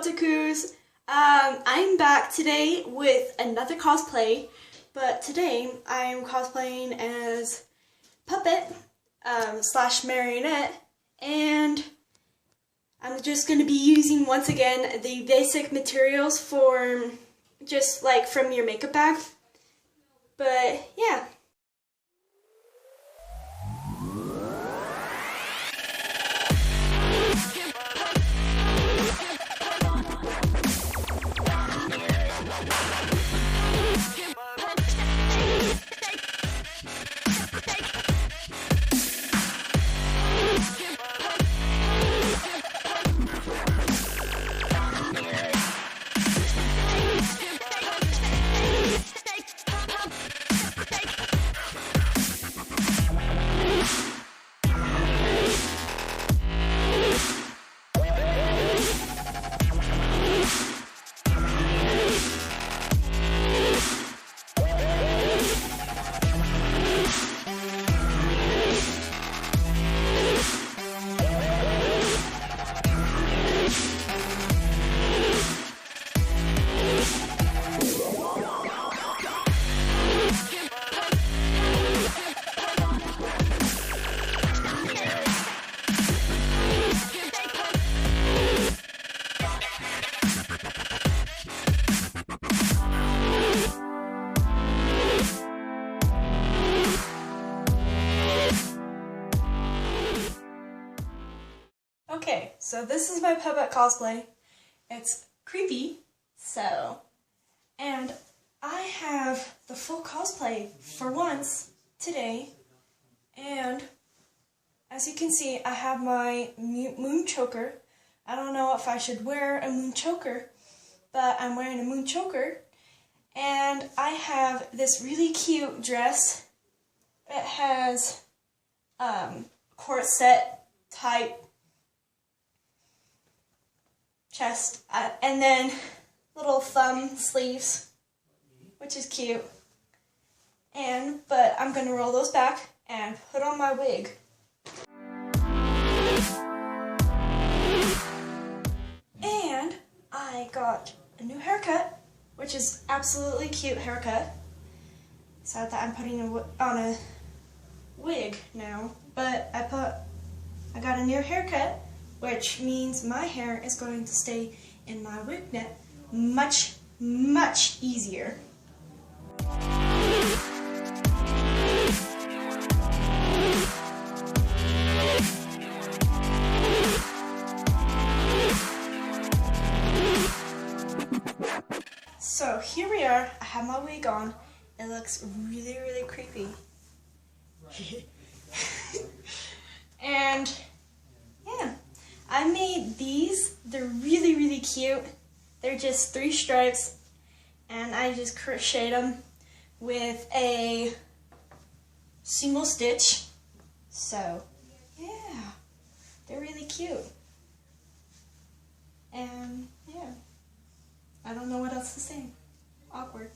Otakus! I'm back today with another cosplay, but today I'm cosplaying as Puppet slash Marionette, and I'm just going to be using once again the basic materials for just like from your makeup bag, but yeah. Okay, so this is my puppet cosplay. It's creepy, and I have the full cosplay for once today, and as you can see, I have my moon choker. I don't know if I should wear a moon choker, but I'm wearing a moon choker, and I have this really cute dress. It has corset type chest, and then little thumb sleeves, which is cute. But I'm gonna roll those back and put on my wig. And I got a new haircut, which is absolutely cute haircut. Sad that I'm putting on a wig now, but I got a new haircut, which means my hair is going to stay in my wig net much, much easier. So here we are, I have my wig on. It looks really, really creepy. And yeah. I made these. They're really, really cute. They're just 3 stripes, and I just crocheted them with a single stitch. So, yeah, they're really cute. And, yeah, I don't know what else to say. Awkward.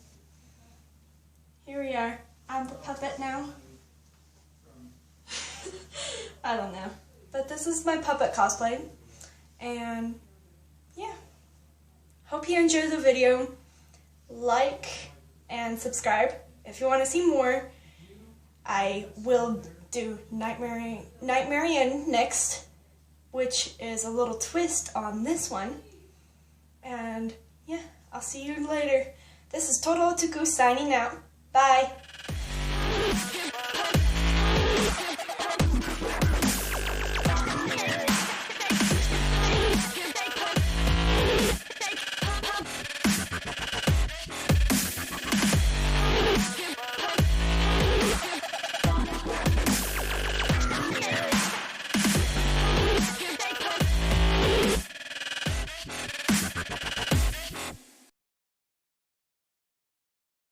Here we are. I'm the puppet now. I don't know. But this is my puppet cosplay, and yeah, hope you enjoyed the video. Like and subscribe if you want to see more. I will do Nightmarian next, which is a little twist on this one, and yeah, I'll see you later. This is Total Otaku signing out. Bye!